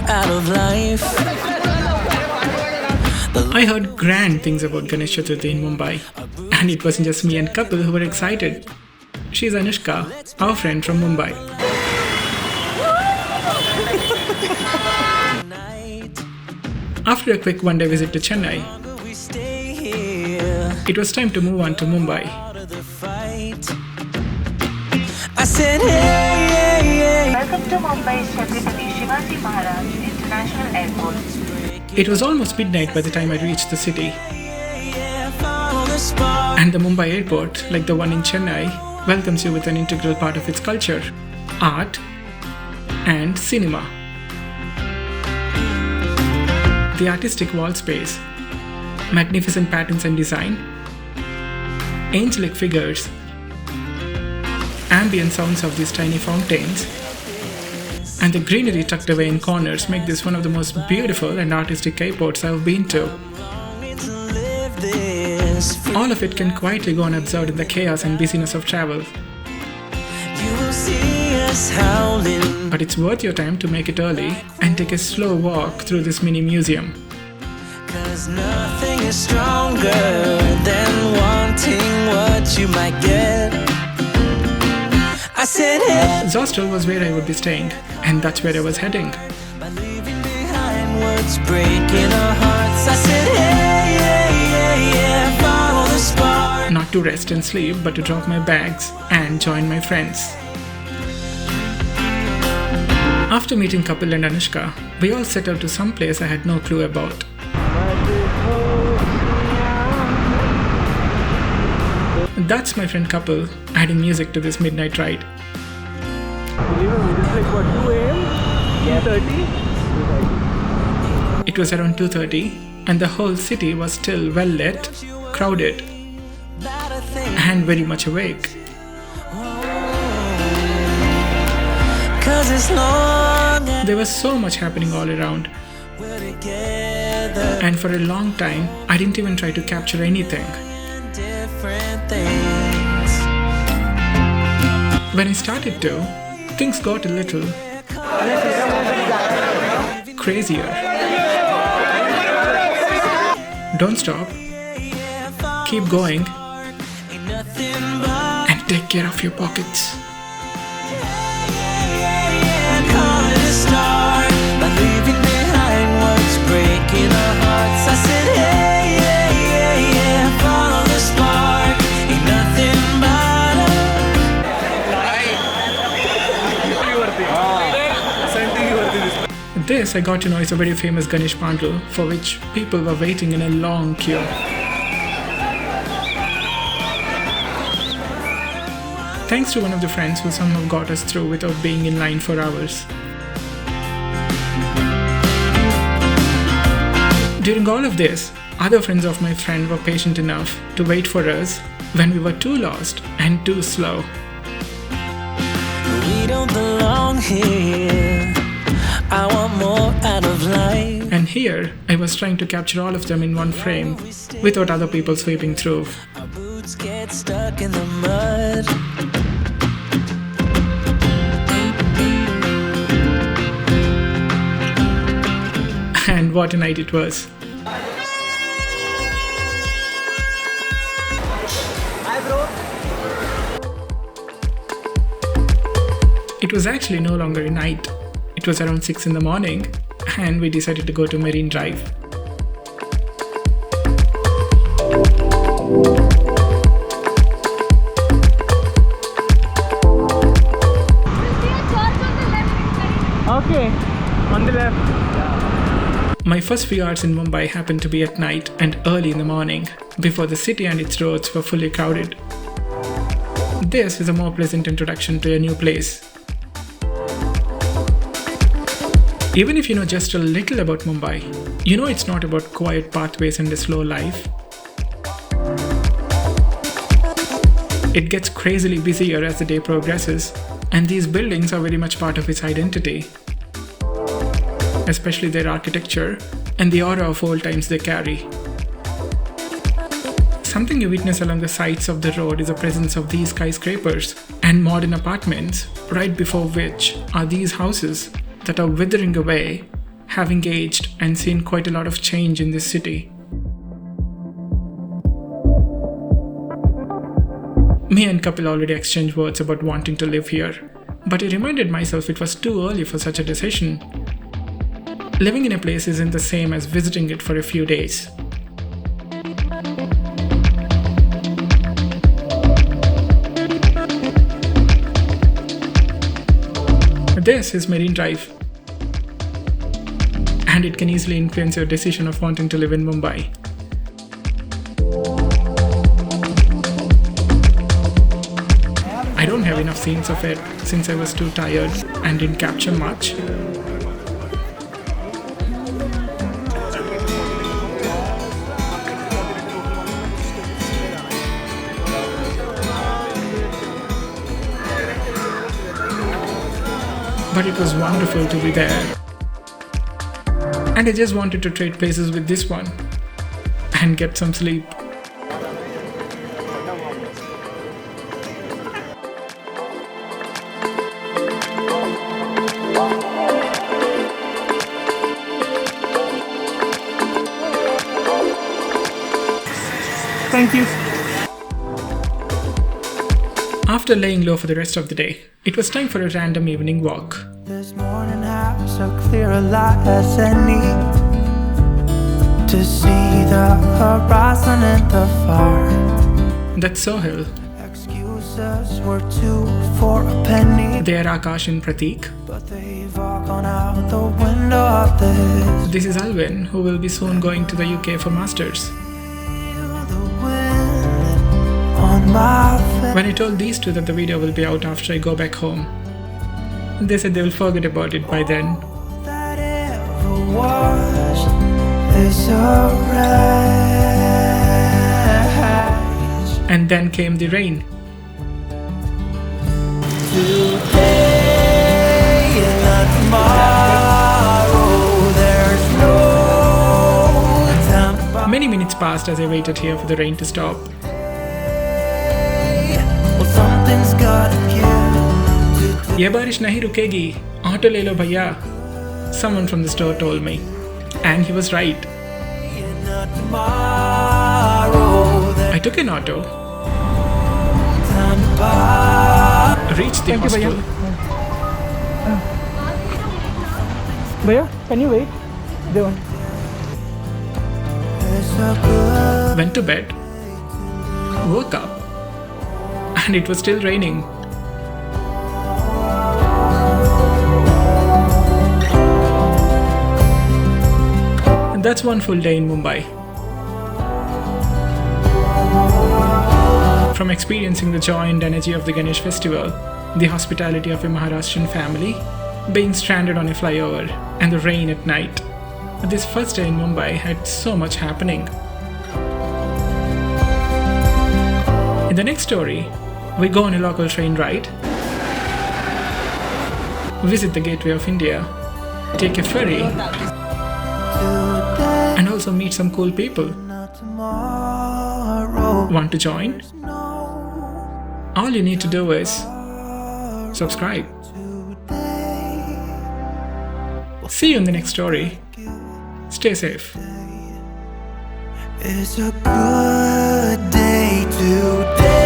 out of life. I heard grand things about Ganesh Chaturthi in Mumbai, and it wasn't just me and couple who were excited. She's Anushka, our friend from Mumbai. After a quick one-day visit to Chennai, it was time to move on to Mumbai. I said, hey. Welcome to Mumbai's Chhatrapati Shivaji Maharaj International Airport. It was almost midnight by the time I reached the city. And the Mumbai airport, like the one in Chennai, welcomes you with an integral part of its culture, art, and cinema. The artistic wall space, magnificent patterns and design, angelic figures, ambient sounds of these tiny fountains, and the greenery tucked away in corners make this one of the most beautiful and artistic airports I've been to. All of it can quietly go unobserved in the chaos and busyness of travel. But it's worth your time to make it early and take a slow walk through this mini museum. 'Cause nothing is stronger than wanting what you might get. I said, hey. The hostel was where I would be staying, and that's where I was heading. By leaving behind what's breaking our hearts, I said, hey, follow the spark. Not to rest and sleep, but to drop my bags and join my friends. After meeting Kapil and Anushka, we all set out to some place I had no clue about. That's my friend Kapil adding music to this midnight ride. This is like what, 2 a.m.? 2:30? It was around 2:30 and the whole city was still well lit, crowded, and very much awake. There was so much happening all around. And for a long time, I didn't even try to capture anything. When I started to, things got a little crazier. Don't stop. Keep going. And take care of your pockets. This I got to know is a very famous Ganesh pandal for which people were waiting in a long queue. Thanks to one of the friends who somehow got us through without being in line for hours. During all of this, other friends of my friend were patient enough to wait for us when we were too lost and too slow. We don't belong here. I want more out of life. And here, I was trying to capture all of them in one frame without other people sweeping through. Our boots get stuck in the mud. And what a night it was. It was actually no longer a night. It was around 6 in the morning and we decided to go to Marine Drive. Okay, on the left. My first few hours in Mumbai happened to be at night and early in the morning, before the city and its roads were fully crowded. This is a more pleasant introduction to a new place. Even if you know just a little about Mumbai, you know it's not about quiet pathways and a slow life. It gets crazily busier as the day progresses, and these buildings are very much part of its identity, especially their architecture and the aura of old times they carry. Something you witness along the sides of the road is the presence of these skyscrapers and modern apartments, right before which are these houses that are withering away having aged and seen quite a lot of change in this city. Me and Kapil already exchanged words about wanting to live here, but I reminded myself it was too early for such a decision. Living in a place isn't the same as visiting it for a few days. This is Marine Drive, and it can easily influence your decision of wanting to live in Mumbai. I don't have enough scenes of it since I was too tired and didn't capture much. But it was wonderful to be there. And I just wanted to trade places with this one and get some sleep. Thank you. After laying low for the rest of the day, it was time for a random evening walk. This morning had so clear a light as any to see the horizon and the far. That's Sohail. Excuses were two for a penny, They are Akash and Pratik. but they've all gone out the window of this. This is Alvin, who will be soon going to the UK for Masters. Feel the wind on my face. When I told these two that the video will be out after I go back home, they said they will forget about it by then. That ever was is a rage. And then came the rain. Today and not tomorrow. There's no time to buy. Many minutes passed as I waited here for the rain to stop. Well, something's gotta give. ये बारिश नहीं रुकेगी, auto ले लो भैया, someone from the store told me. And he was right. And not tomorrow. There's I took an auto, time to buy. reached the Thank you, hostel, Bhaiya, can you wait? There. It's a good went to bed, woke up, and it was still raining. And that's one full day in Mumbai. From experiencing the joy and energy of the Ganesh festival, the hospitality of a Maharashtrian family, being stranded on a flyover, and the rain at night, this first day in Mumbai had so much happening. In the next story, we go on a local train ride, visit the Gateway of India, take a ferry, today, and also meet some cool people. not tomorrow. Want to join? All you need to do is subscribe. Today, See you in the next story. Stay safe. it's a good day today.